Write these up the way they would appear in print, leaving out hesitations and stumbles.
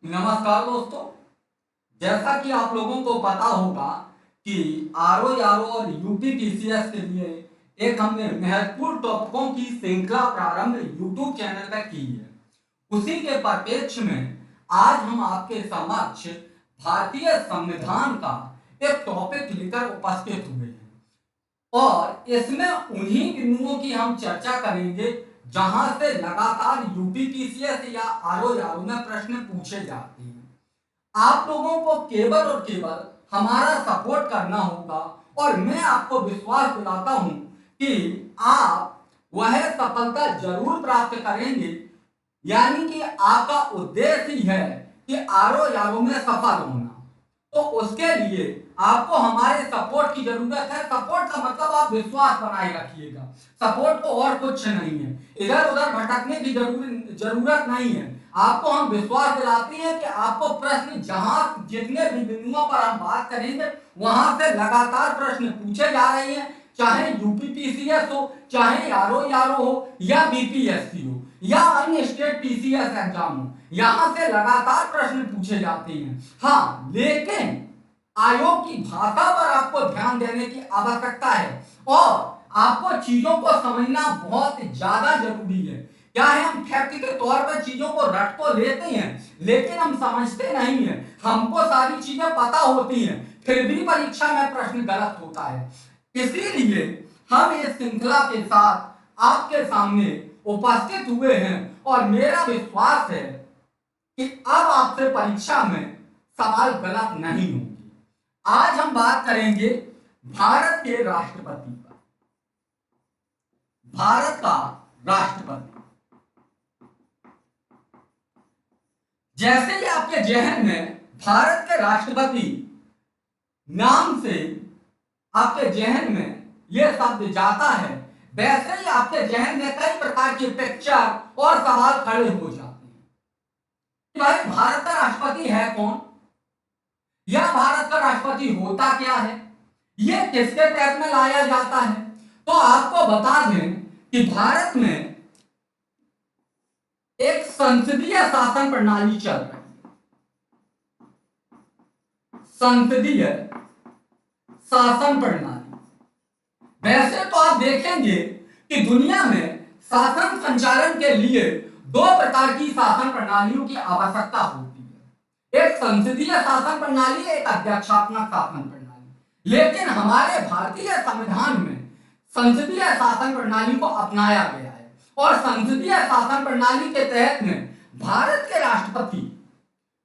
नमस्कार दोस्तों। जैसा कि आप लोगों को पता होगा कि आरओ और यूपीपीसीएस के लिए एक हमने महत्वपूर्ण टॉपिकों की श्रृंखला प्रारंभ यूट्यूब चैनल पर की है। उसी के परिप्रेक्ष्य में आज हम आपके समक्ष भारतीय संविधान का एक टॉपिक लेकर उपस्थित हुए हैं और इसमें उन्हीं बिंदुओं की हम चर्चा करेंगे जहां से लगातार यूपीपीसीएस या आरओ में प्रश्न पूछे जाते हैं। आप लोगों को केवल और केवल हमारा सपोर्ट करना होगा और मैं आपको विश्वास दिलाता हूं कि आप वह सफलता जरूर प्राप्त करेंगे। यानी कि आपका उद्देश्य ही है कि आरओ में सफल होना। तो उसके लिए आपको हमारे सपोर्ट की जरूरत है। सपोर्ट का मतलब आप विश्वास बनाए रखिएगा। सपोर्ट को और कुछ नहीं है, इधर उधर भटकने की जरूरत नहीं है। आपको हम विश्वास दिलाते हैं कि आपको प्रश्न जहां जितने भी बिंदुओं पर हम बात करेंगे वहां से लगातार प्रश्न पूछे जा रहे हैं, चाहे यूपीपीसीएस हो, चाहे आरओ हो या बीपीएससी हो या अन्य स्टेट पीसीएस एग्जाम हो, यहां से लगातार प्रश्न पूछे जाते हैं। हाँ, लेकिन आयोग की भाषा पर आपको ध्यान देने की आवश्यकता है और आपको चीजों को समझना बहुत ज्यादा जरूरी है। क्या है, हम फैक्ट के तौर पर चीजों को रट तो लेते हैं लेकिन हम समझते नहीं हैं। हमको सारी चीजें पता होती हैं फिर भी परीक्षा में प्रश्न गलत होता है। इसीलिए हम इस श्रृंखला के साथ आपके सामने उपस्थित हुए हैं और मेरा विश्वास है कि अब आपसे परीक्षा में सवाल गलत नहीं होंगे। आज हम बात करेंगे भारत के राष्ट्रपति पर। भारत का राष्ट्रपति, जैसे ही आपके जहन में भारत के राष्ट्रपति नाम से आपके जहन में यह शब्द जाता है, वैसे ही आपके जहन में कई प्रकार के पिक्चर और सवाल खड़े हो जाते हैं कि भाई भारत का राष्ट्रपति है कौन, या भारत का राष्ट्रपति होता क्या है, यह किसके तहत में लाया जाता है। तो आपको बता दें कि भारत में एक संसदीय शासन प्रणाली चल रही है। संसदीय शासन प्रणाली, वैसे तो आप देखेंगे कि दुनिया में शासन संचालन के लिए दो प्रकार की शासन प्रणालियों की आवश्यकता होती है, एक संसदीय शासन प्रणाली, एक अध्यक्षात्मक शासन प्रणाली। लेकिन हमारे भारतीय संविधान में संसदीय शासन प्रणाली को अपनाया गया है और संसदीय शासन प्रणाली के तहत में भारत के राष्ट्रपति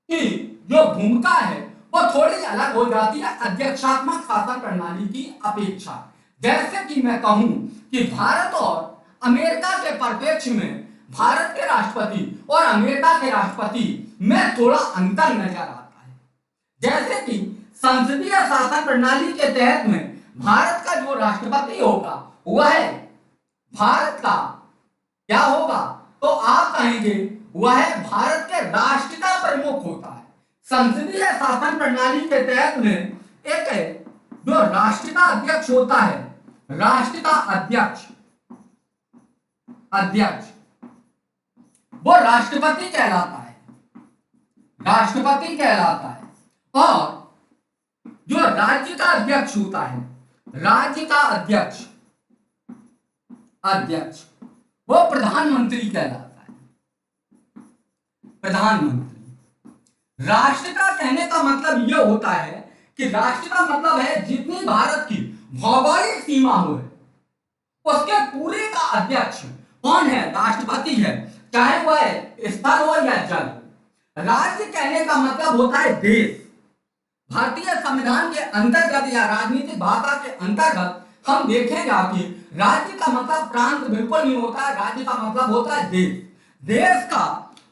की जो भूमिका है वो थोड़ी अलग हो जाती है अध्यक्षात्मक शासन प्रणाली की अपेक्षा। जैसे कि मैं कहूं कि भारत और अमेरिका के परिप्रेक्ष्य में भारत के राष्ट्रपति और अमेरिका के राष्ट्रपति में थोड़ा अंतर नजर आता है। जैसे कि संसदीय शासन प्रणाली के तहत में भारत का जो राष्ट्रपति होगा वह भारत का क्या होगा, तो आप कहेंगे वह भारत के राष्ट्र का प्रमुख होता है। संसदीय शासन प्रणाली के तहत में एक जो राष्ट्र का अध्यक्ष होता है, राष्ट्र का अध्यक्ष वो राष्ट्रपति कहलाता है, राष्ट्रपति कहलाता है। और जो राज्य का अध्यक्ष होता है, राज्य का अध्यक्ष वो प्रधानमंत्री कहलाता है, प्रधानमंत्री। राष्ट्र का कहने का मतलब यह होता है कि राष्ट्र का मतलब है जितनी भारत की भौगोलिक सीमा हो उसके पूरे का अध्यक्ष कौन है, राष्ट्रपति है, चाहे वह स्थल हो या जल हो। राज्य कहने का मतलब होता है देश। भारतीय संविधान के अंतर्गत या राजनीतिक भाषा के अंतर्गत हम देखेंगे कि राज्य का मतलब प्रांत बिल्कुल नहीं होता है, राज्य का मतलब होता है देश। देश का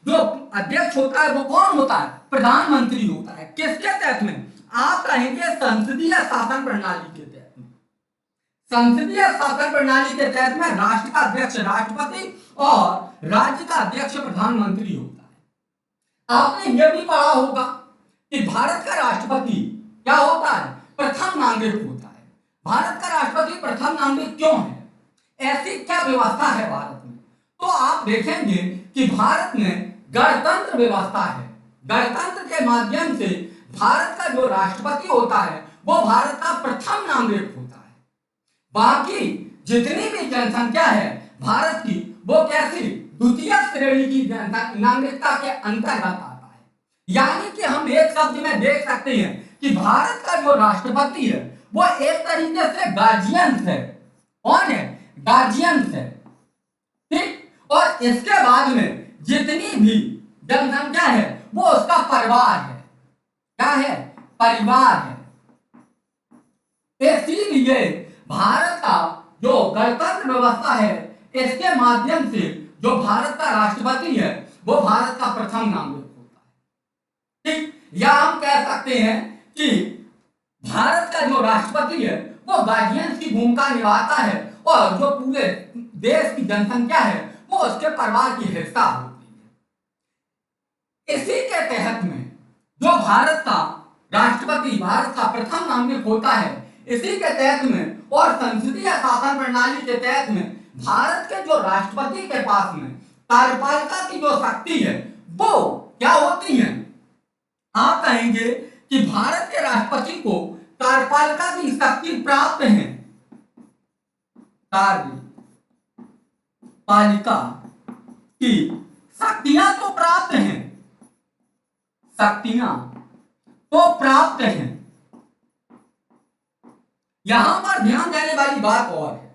जो अध्यक्ष होता है वो कौन होता है, प्रधानमंत्री होता है। किसके तहत में, आप कहेंगे संसदीय शासन प्रणाली के तहत में। संसदीय शासन प्रणाली के तहत में राष्ट्र का अध्यक्ष राष्ट्रपति और राज्य का अध्यक्ष प्रधानमंत्री होता है। आपने यह भी पढ़ा होगा कि भारत का राष्ट्रपति क्या होता है, प्रथम नागरिक होता है। भारत का राष्ट्रपति प्रथम नागरिक क्यों है, ऐसी क्या व्यवस्था है भारत में, तो आप देखेंगे कि भारत में गणतंत्र व्यवस्था है। गणतंत्र के माध्यम से भारत का जो राष्ट्रपति होता है वो भारत का प्रथम नागरिक होता है। बाकी जितनी भी जनसंख्या है भारत की वो कैसी द्वितीय श्रेणी की नागरिकता के अंतर्गत आता है। यानी कि हम एक शब्द में देख सकते हैं कि भारत का जो राष्ट्रपति है वो एक तरीके से गार्जियंस है। कौन है? गार्जियंस है। ठीक। और इसके बाद में जितनी भी जनसंख्या है वो उसका परिवार है। क्या है? परिवार है। इसीलिए भारत का जो गणतंत्र व्यवस्था है इसके माध्यम से जो भारत का राष्ट्रपति है वो भारत का प्रथम नागरिक होता है। ठीक। या हम कह सकते हैं कि भारत का जो राष्ट्रपति है वो गार्जियंस की भूमिका निभाता है और जो पूरे देश की जनसंख्या है वो उसके परिवार की हिस्सा होती है। इसी के तहत में जो भारत का राष्ट्रपति भारत का प्रथम नागरिक होता है, इसी के तहत में और संसदीय शासन प्रणाली के तहत में भारत के जो राष्ट्रपति के पास में कार्यपालिका की जो शक्ति है वो क्या होती है? आप कहेंगे कि भारत के राष्ट्रपति को कार्यपालिका की शक्ति प्राप्त है। कार्यपालिका की शक्तियां तो प्राप्त हैं, शक्तियां तो प्राप्त हैं। यहां पर ध्यान देने वाली बात और है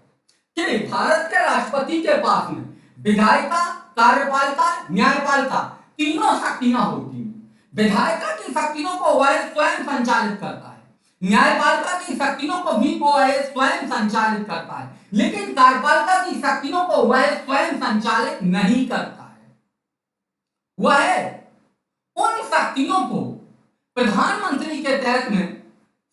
कि भारत के राष्ट्रपति के पास में विधायिका, कार्यपालिका, न्यायपालिका तीनों शक्तियां होती हैं। विधायिका की शक्तियों को वह स्वयं संचालित करता है, न्यायपालिका की शक्तियों को भी वह स्वयं संचालित करता है, लेकिन कार्यपालिका की शक्तियों को वह स्वयं संचालित नहीं करता है। वह उन शक्तियों को प्रधानमंत्री के तहत में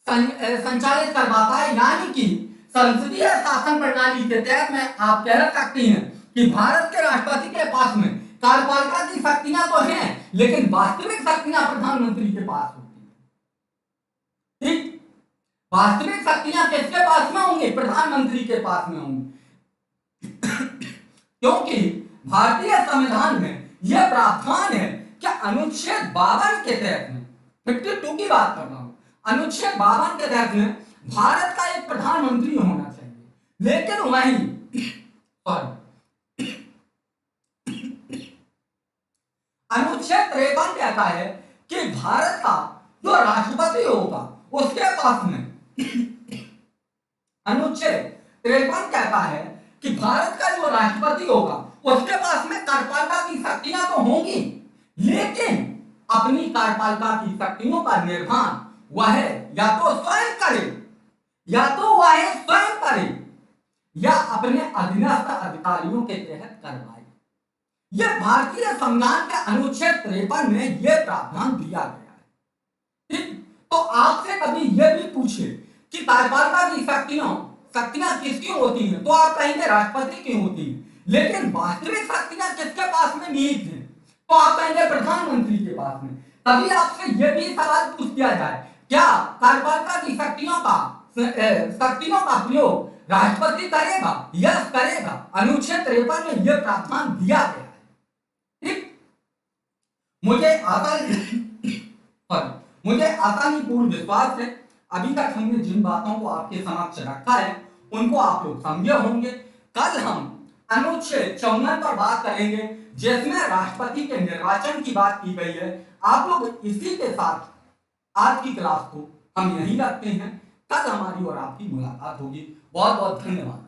संचालित करवाता है। यानी कि संसदीय शासन प्रणाली के तहत में आप कह सकते हैं कि भारत के राष्ट्रपति के पास में कार्यपालिका की शक्तियां तो हैं लेकिन वास्तविक शक्तियां प्रधानमंत्री के पास होती है। ठीक। वास्तविक शक्तियां किसके पास में होंगी? प्रधानमंत्री के पास में होंगी। क्योंकि भारतीय संविधान में यह प्रावधान है कि अनुच्छेद 52 के तहत में 52 की बात कर रहा हूं, अनुच्छेद 52 के तहत में भारत का एक प्रधानमंत्री होना चाहिए। लेकिन वहीं अनुच्छेद 53 कहता है कि भारत का जो राष्ट्रपति होगा उसके पास में अनुच्छेद 53 कहता है कि भारत का जो राष्ट्रपति होगा उसके पास में कार्यपालिका की शक्तियां तो होंगी लेकिन अपनी कार्यपालिका की शक्तियों का निर्वहन वह या तो स्वयं करे या तो वह स्वयं करे या अपने अधीनस्थ अधिकारियों के तहत करवाए। यह भारतीय संविधान के अनुच्छेद 53 में यह प्रावधान दिया गया है। ठीक। तो आपसे कभी यह भी पूछे कि कार्यपालिका की शक्तियां किसकी होती हैं तो आप कहेंगे राष्ट्रपति की होती हैं, लेकिन वास्तविक शक्तियां किसके पास में निहित हैं तो आप कहेंगे प्रधानमंत्री के पास में। तभी आपसे यह भी सवाल पूछ दिया जाए क्या कार्यपालिका की शक्तियों का प्रयोग राष्ट्रपति करेगा? यस करेगा। अनुच्छेद 53 में यह प्रावधान दिया गया है। ठीक। मुझे आसानीपूर्ण विश्वास है अभी तक हमने जिन बातों को आपके समक्ष रखा है उनको आप लोग समझे होंगे। कल हम अनुच्छेद 54 पर बात करेंगे जिसमें राष्ट्रपति के निर्वाचन की बात की गई है। आप लोग इसी के साथ आज की क्लास को हम यहीं रखते हैं। कल हमारी और आपकी मुलाकात होगी। बहुत बहुत धन्यवाद।